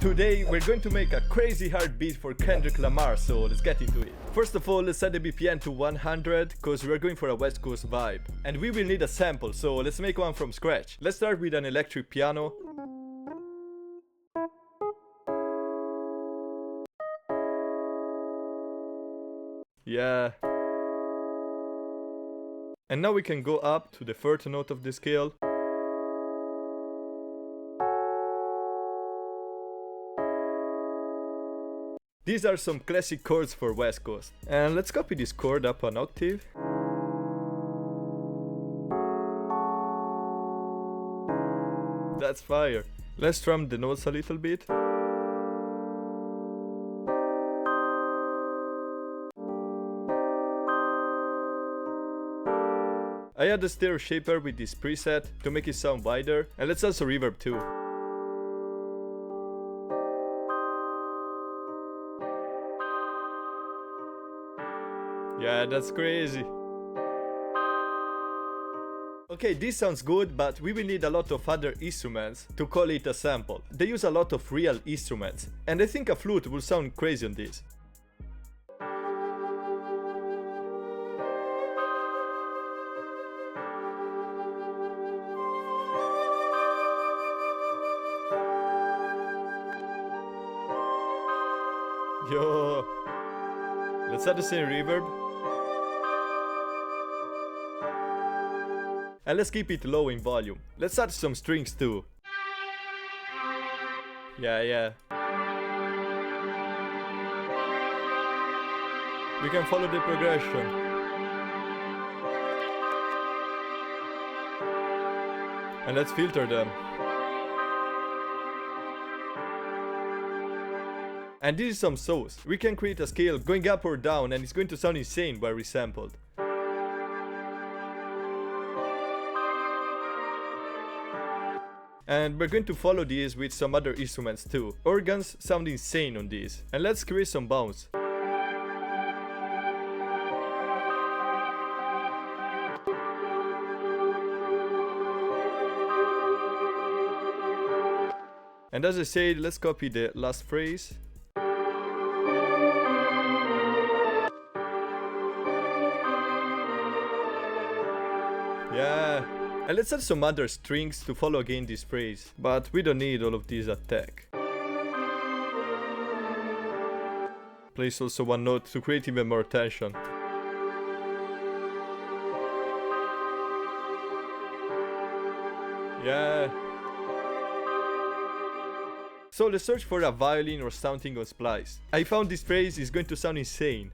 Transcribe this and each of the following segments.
Today we're going to make a crazy hard beat for Kendrick Lamar, so let's get into it. First of all, let's set the BPM to 100, cause we're going for a West Coast vibe. And we will need a sample, so let's make one from scratch. Let's start with an electric piano. Yeah. And now we can go up to the third note of the scale. These are some classic chords for West Coast. And let's copy this chord up an octave. That's fire. Let's strum the notes a little bit. I add a stereo shaper with this preset to make it sound wider, and let's also reverb too. Yeah, that's crazy. Okay, this sounds good, but we will need a lot of other instruments to call it a sample. They use a lot of real instruments, and I think a flute will sound crazy on this. Yo, let's add the same reverb. And let's keep it low in volume. Let's add some strings too. Yeah. We can follow the progression. And let's filter them. And this is some sauce. We can create a scale going up or down, and it's going to sound insane where resampled. And we're going to follow these with some other instruments too. Organs sound insane on these. And let's create some bounce. And as I said, let's copy the last phrase. Yeah. And let's add some other strings to follow again this phrase, but we don't need all of these at tech. Place also one note to create even more tension. Yeah. So let's search for a violin or something on Splice. I found this phrase is going to sound insane.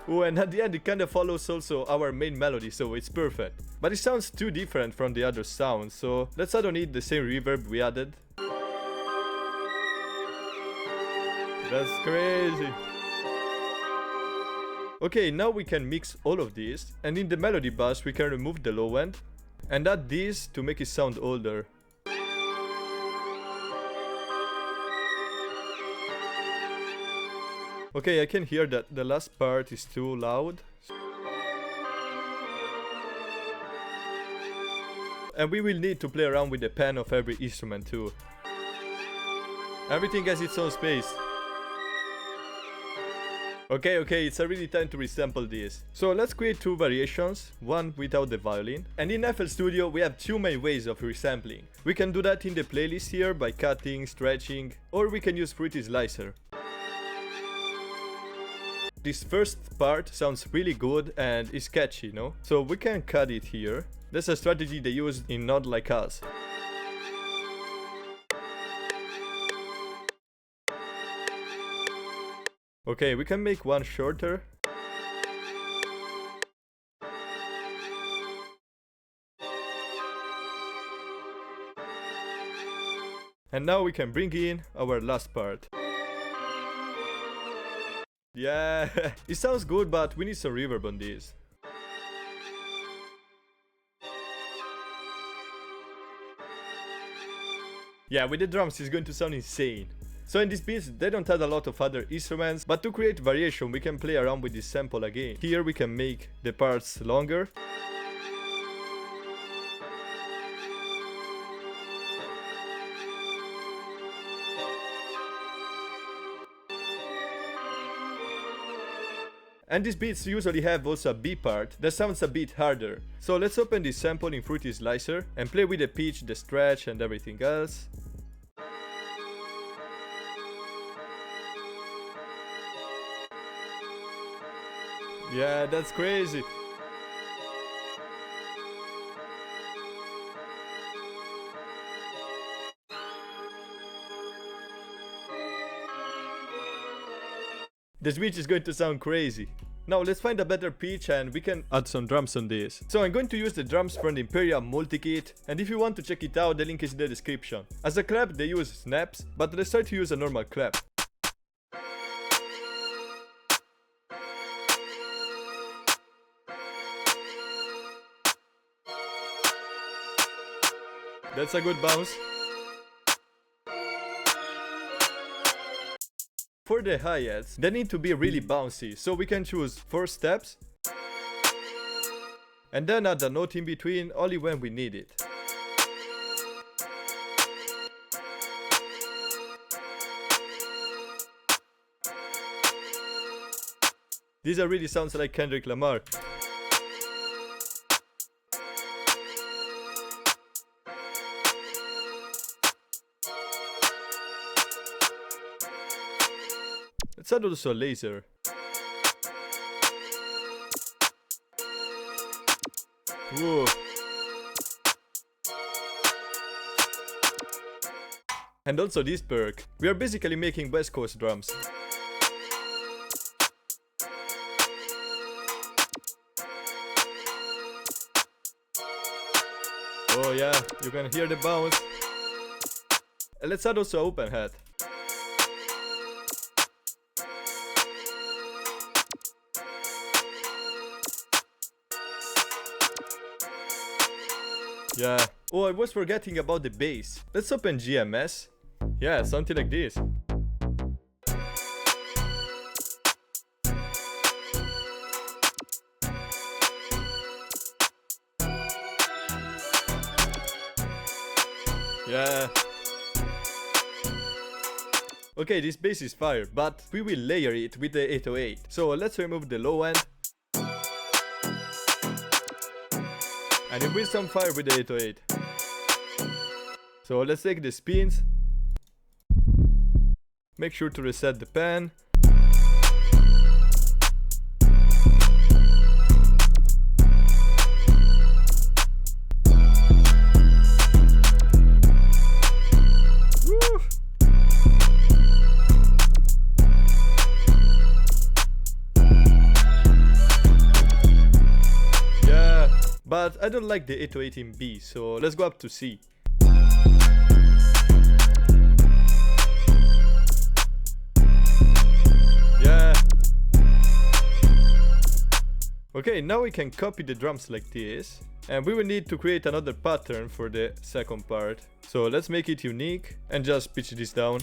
Oh, and at the end it kinda follows also our main melody, so it's perfect. But it sounds too different from the other sounds, so let's add on it the same reverb we added. That's crazy. Okay, now we can mix all of these, and in the melody bus we can remove the low end and add this to make it sound older. Okay, I can hear that the last part is too loud. And we will need to play around with the pen of every instrument too. Everything has its own space. Okay, it's already time to resample this. So let's create two variations, one without the violin. And in FL Studio we have two main ways of resampling. We can do that in the playlist here by cutting, stretching, or we can use Fruity Slicer. This first part sounds really good and is catchy, no? So we can cut it here. That's a strategy they use in Not Like Us. Okay, we can make one shorter. And now we can bring in our last part. Yeah, it sounds good, but we need some reverb on this. Yeah, with the drums it's going to sound insane. So in these beats they don't add a lot of other instruments, but to create variation we can play around with this sample again. Here we can make the parts longer. And these beats usually have also a B part that sounds a bit harder. So let's open this sample in Fruity Slicer and play with the pitch, the stretch and everything else. Yeah, that's crazy. The switch is going to sound crazy. Now let's find a better pitch and we can add some drums on this. So I'm going to use the drums from the Imperial multi-kit, and if you want to check it out the link is in the description. As a clap they use snaps, but let's try to use a normal clap. That's a good bounce. For the hi-hats, they need to be really bouncy, so we can choose 4 steps and then add a note in between only when we need it. These really sounds like Kendrick Lamar. Let's add also a laser. Whoa. And also this perk. We are basically making West Coast drums. Oh yeah, you can hear the bounce. And let's add also open hat. Yeah. Oh, I was forgetting about the bass. Let's open GMS. Yeah, something like this. Yeah. Okay, this bass is fire, but we will layer it with the 808. So let's remove the low end. And it will sound fire with the 808. So let's take the spins. Make sure to reset the pan. Woo! Yeah, but I don't like the 808 in B, so let's go up to C. Okay, now we can copy the drums like this, and we will need to create another pattern for the second part. So let's make it unique and just pitch this down.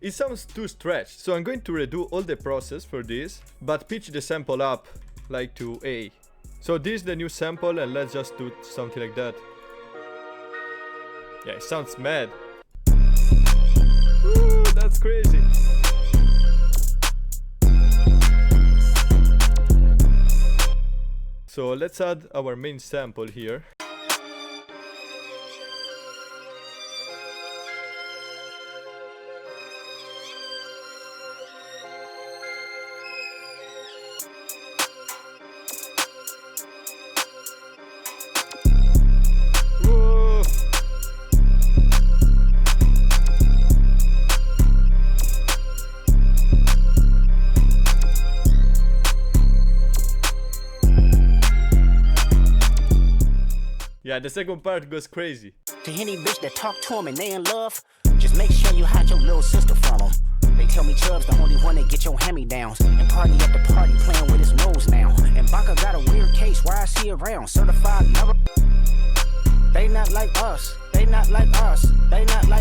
It sounds too stretched, so I'm going to redo all the process for this, but pitch the sample up like to A. So this is the new sample and let's just do something like that. Yeah, it sounds mad. Woo, that's crazy. So let's add our main sample here. Yeah, the second part goes crazy. To any bitch that talk to him and they in love, just make sure you hide your little sister from them. They tell me Chubb's the only one that get your hand-me-downs, and party at the party playing with his nose now. And Baka got a weird case she around, certified never. They not like us, they not like us, they not like